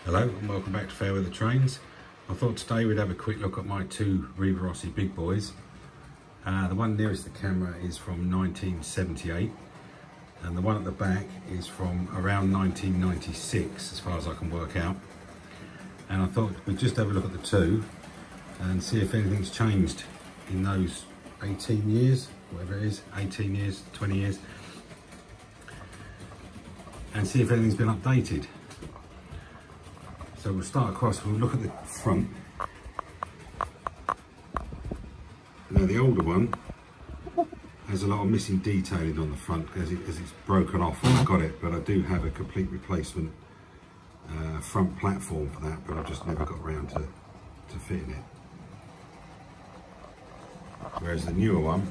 Hello and welcome back to Fair Weather Trains. I thought today we'd have a quick look at my two Rivarossi Big Boys. The one nearest the camera is from 1978 and the one at the back is from around 1996 as far as I can work out. And I thought we'd just have a look at the two and see if anything's changed in those 18 years, whatever it is, 18 years, 20 years, and see if anything's been updated. So we'll start across, we'll look at the front. Now the older one has a lot of missing detailing on the front as it's broken off when I got it, but I do have a complete replacement front platform for that, but I've just never got around to fitting it. Whereas the newer one,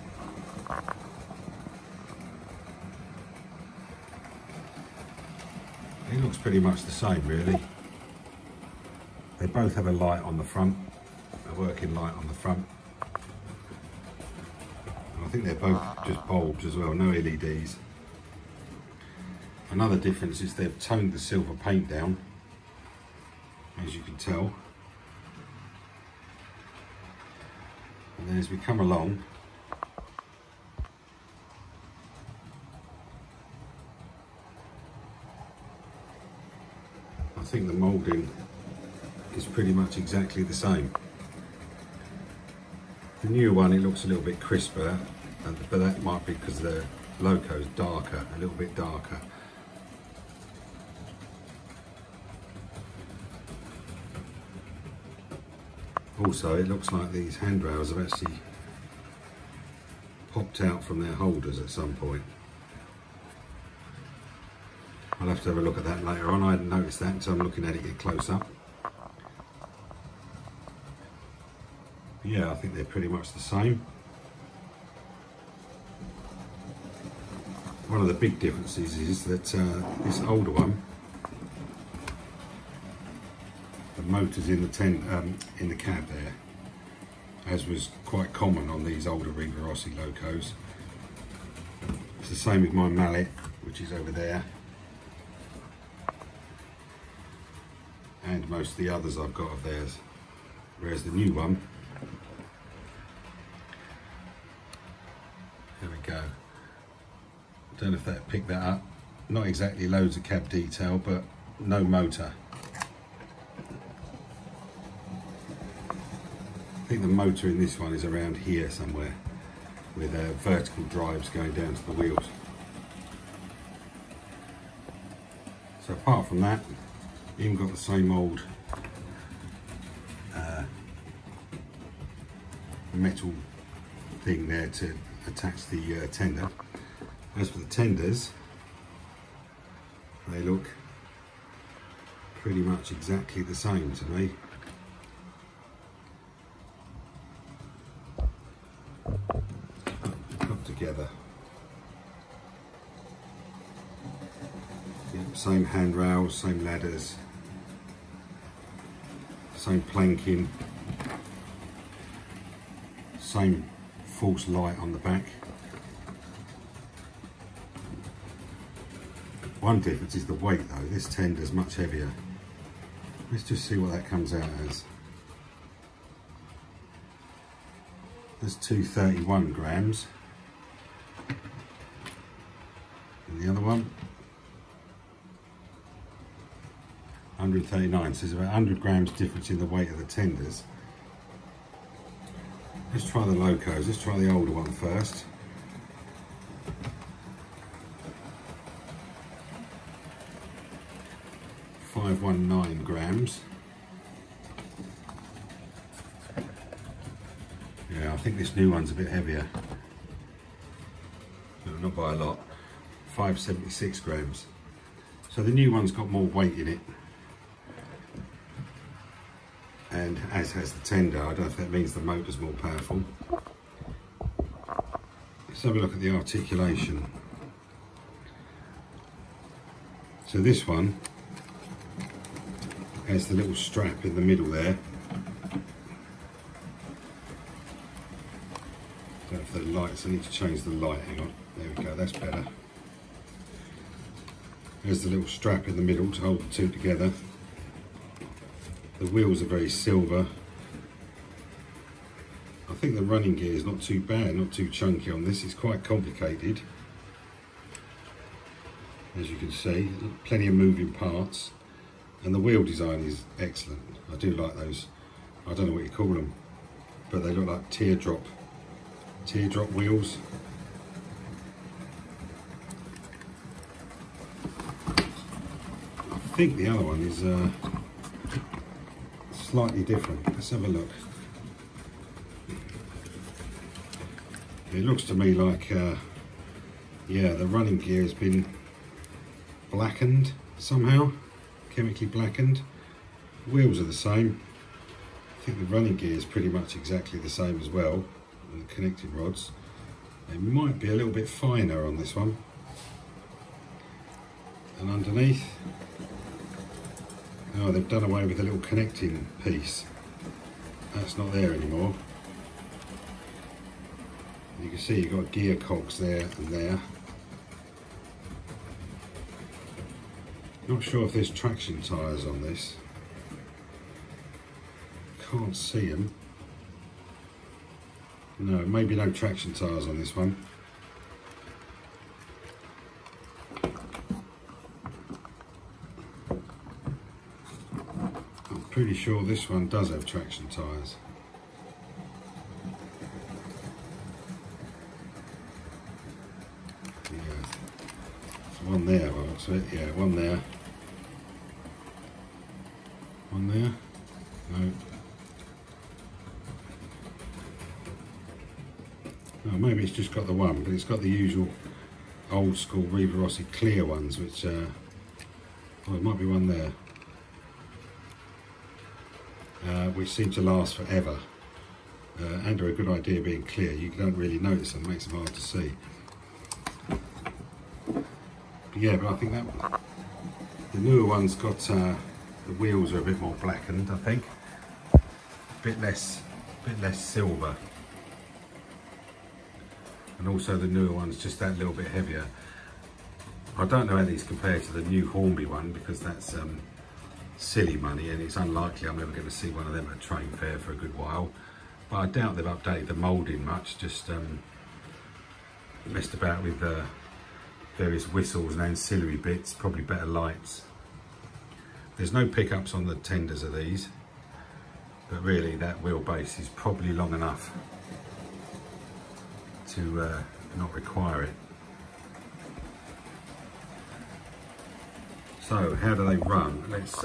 it looks pretty much the same really. They both have a light on the front, a working light on the front. And I think they're both just bulbs as well, no LEDs. Another difference is they've toned the silver paint down, as you can tell. And then as we come along, I think the moulding is pretty much exactly the same. The newer one, it looks a little bit crisper, but that might be because the loco's darker, a little bit darker. Also, it looks like these handrails have actually popped out from their holders at some point. I'll have to have a look at that later on. I hadn't noticed that until I'm looking at it close up. Yeah, I think they're pretty much the same. One of the big differences is that this older one, the motor's in the cab there, as was quite common on these older Rivarossi locos. It's the same with my mallet, which is over there, and most of the others I've got of theirs. Whereas the new one, there we go. Don't know if that picked that up. Not exactly loads of cab detail, but no motor. I think the motor in this one is around here somewhere, with vertical drives going down to the wheels. So apart from that, even got the same old metal thing there to attach the tender. As for the tenders, they look pretty much exactly the same to me. Put together. Yep, same handrails, same ladders, same planking, same false light on the back. One difference is the weight though. This tender is much heavier. Let's just see what that comes out as. That's 231 grams. And the other one, 139. So there's about 100 grams difference in the weight of the tenders. Let's try the locos. Let's try the older one first. .519 grams. Yeah, I think this new one's a bit heavier. No, not by a lot. 576 grams. So the new one's got more weight in it. And as has the tender. I don't know if that means the motor's more powerful. Let's have a look at the articulation. So this one has the little strap in the middle there. Don't know if the lights, I need to change the light, hang on. There we go, that's better. There's the little strap in the middle to hold the two together. The wheels are very silver. I think the running gear is not too bad, not too chunky on this. It's quite complicated, as you can see. Plenty of moving parts, and the wheel design is excellent. I do like those, I don't know what you call them, but they look like teardrop wheels. I think the other one is slightly different. Let's have a look. It looks to me like, yeah, the running gear has been blackened somehow, chemically blackened. The wheels are the same. I think the running gear is pretty much exactly the same as well, and the connecting rods. They might be a little bit finer on this one. And underneath, oh, they've done away with the little connecting piece. That's not there anymore. You can see you've got gear cogs there and there. Not sure if there's traction tyres on this. Can't see them. No, maybe no traction tyres on this one. I'm pretty sure this one does have traction tyres. One there, by the looks of it. Yeah, one there. One there. No. Oh, maybe it's just got the one, but it's got the usual old school Rivarossi clear ones, which, oh, there might be one there, which seem to last forever, and are a good idea being clear. You don't really notice them, makes them hard to see. Yeah, but I think that the newer one's got the wheels are a bit more blackened. I think a bit less silver, and also the newer one's just that little bit heavier. I don't know how these compare to the new Hornby one, because that's silly money, and it's unlikely I'm ever going to see one of them at a train fair for a good while. But I doubt they've updated the moulding much. Just messed about with various whistles and ancillary bits, probably better lights. There's no pickups on the tenders of these, but really that wheelbase is probably long enough to not require it. So how do they run? Let's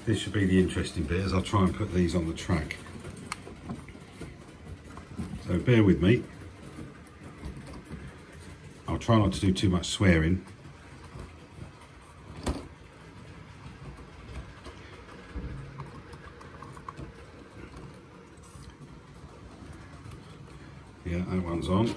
this should be the interesting bit, as I'll try and put these on the track. So bear with me. I'll try not to do too much swearing. Yeah, that one's on.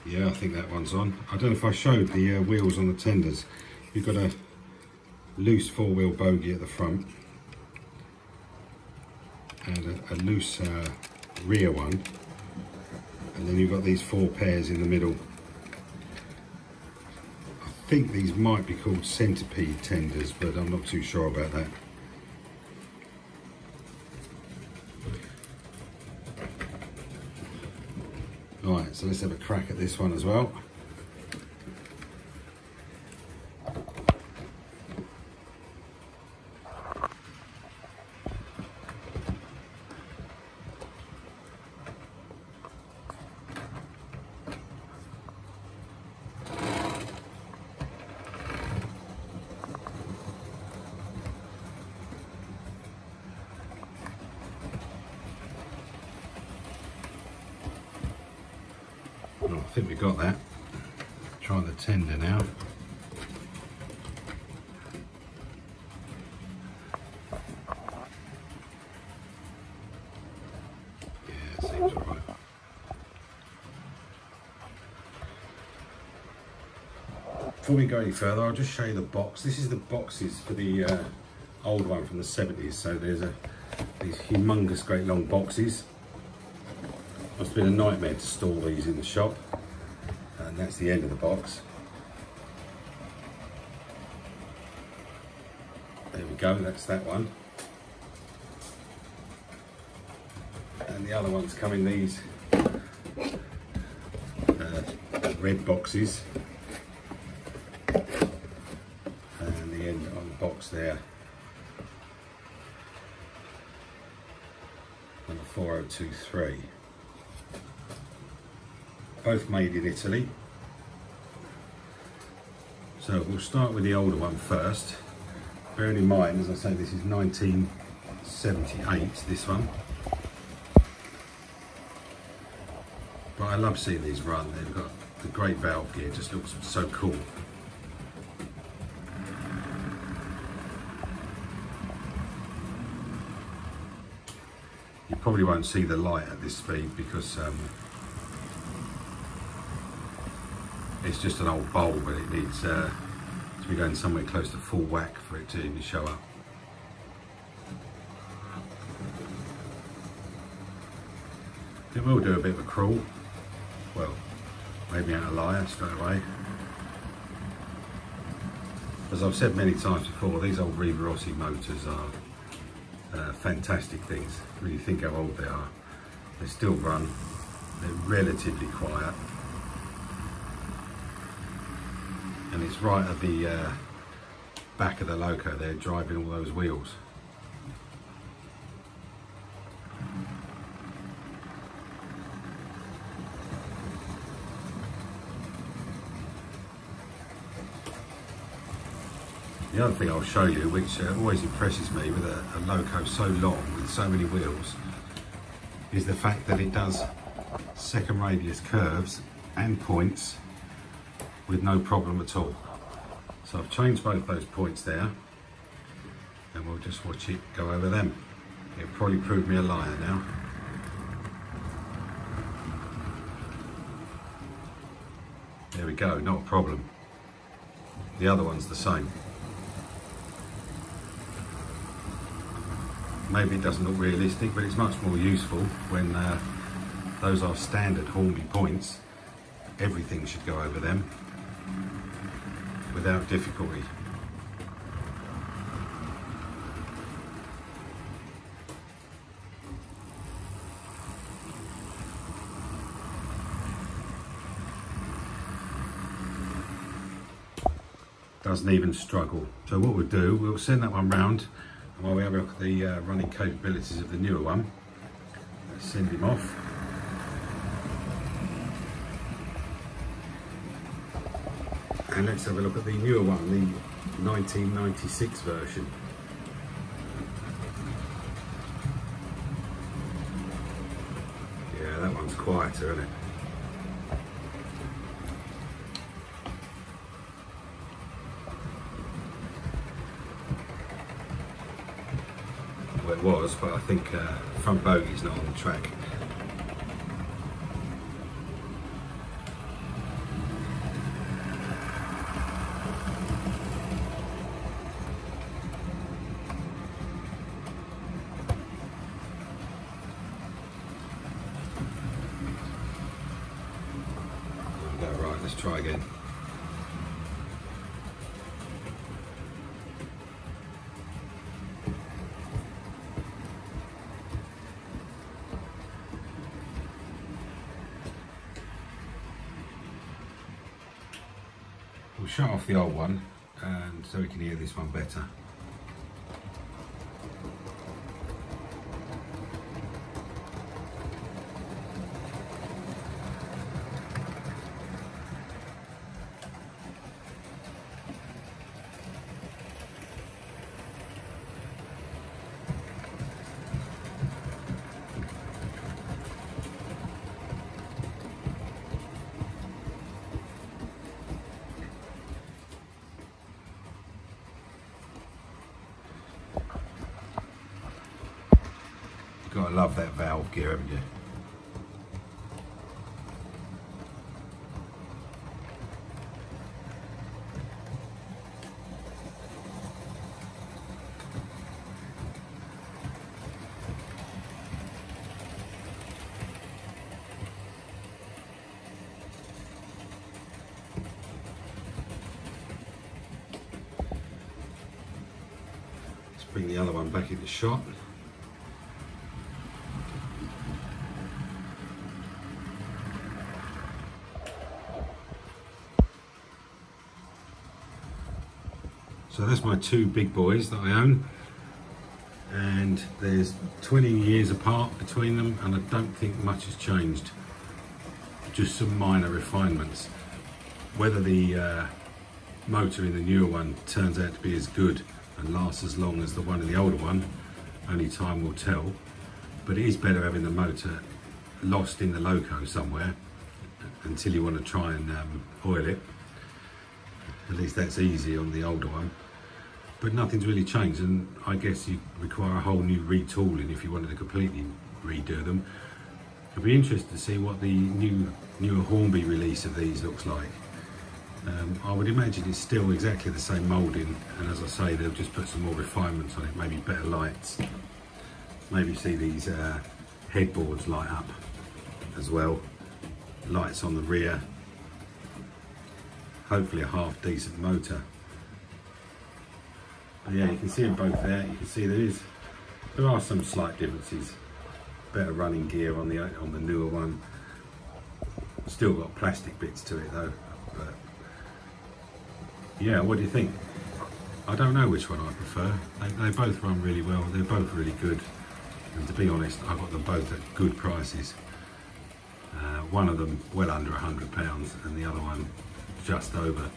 Yeah, I think that one's on. I don't know if I showed the wheels on the tenders. You've got a loose four-wheel bogie at the front and a loose rear one, and then you've got these four pairs in the middle. I think these might be called centipede tenders, but I'm not too sure about that. Right, so let's have a crack at this one as well. I think we got that. Try the tender now. before we go any further, I'll just show you the box. This is the boxes for the old one from the 70s. So there's these humongous, great long boxes. Must have been a nightmare to store these in the shop. And that's the end of the box. There we go, that's that one. And the other ones come in these red boxes. And the end on the box there. Number 4023. Both made in Italy. So we'll start with the older one first. Bearing in mind, as I say, this is 1978, this one. But I love seeing these run. They've got the great valve gear, it just looks so cool. You probably won't see the light at this speed because it's just an old bulb, but it needs to be going somewhere close to full whack for it to even show up. It will do a bit of a crawl. Well, maybe out a liar straight away. As I've said many times before, these old Rivarossi motors are fantastic things. When you think how old they are, they still run. They're relatively quiet. And it's right at the back of the loco there, driving all those wheels. The other thing I'll show you, which always impresses me with a loco so long, with so many wheels, is the fact that it does second radius curves and points with no problem at all. So I've changed both those points there, and we'll just watch it go over them. It'll probably prove me a liar now. There we go, not a problem. The other one's the same. Maybe it doesn't look realistic, but it's much more useful when those are standard Hornby points. Everything should go over them without difficulty. Doesn't even struggle. So what we'll do, we'll send that one round, and while we have a look at the running capabilities of the newer one, let's send him off. And let's have a look at the newer one, the 1996 version. Yeah, that one's quieter, isn't it? Well, it was, but I think front bogey's not on the track. Right, let's try again. We'll shut off the old one, and so we can hear this one better. You've got to love that valve gear, haven't you? bring the other one back into shot. So that's my two big boys that I own, and there's 20 years apart between them, and I don't think much has changed, just some minor refinements. Whether the motor in the newer one turns out to be as good and lasts as long as the one in the older one, only time will tell, but it is better having the motor lost in the loco somewhere until you want to try and oil it. At least that's easy on the older one. But nothing's really changed, and I guess you require a whole new retooling if you wanted to completely redo them. I'd be interested to see what the newer Hornby release of these looks like. I would imagine it's still exactly the same moulding, and as I say, they'll just put some more refinements on it, maybe better lights. Maybe see these headboards light up as well. Lights on the rear. Hopefully a half decent motor. But yeah, you can see them both there. You can see there are some slight differences. Better running gear on the newer one. Still got plastic bits to it though. But yeah, what do you think? I don't know which one I prefer. They both run really well. They're both really good. And to be honest, I got them both at good prices. One of them well under £100 and the other one just over,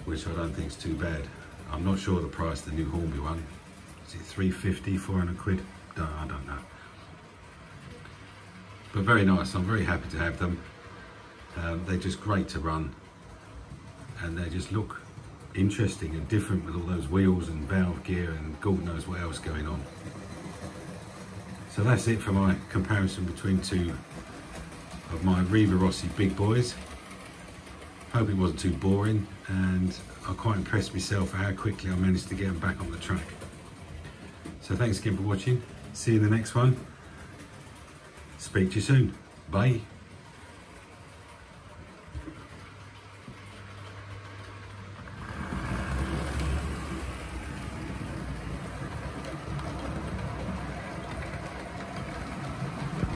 which I don't think is too bad. I'm not sure the price of the new Hornby one. Is it 350, 400 quid? I don't know. But very nice. I'm very happy to have them. They're just great to run, and they just look interesting and different with all those wheels and valve gear and God knows what else going on. So that's it for my comparison between two of my Rivarossi Big Boys. Hope it wasn't too boring, and I'm quite impressed myself at how quickly I managed to get them back on the track. So thanks again for watching. See you in the next one. Speak to you soon. Bye.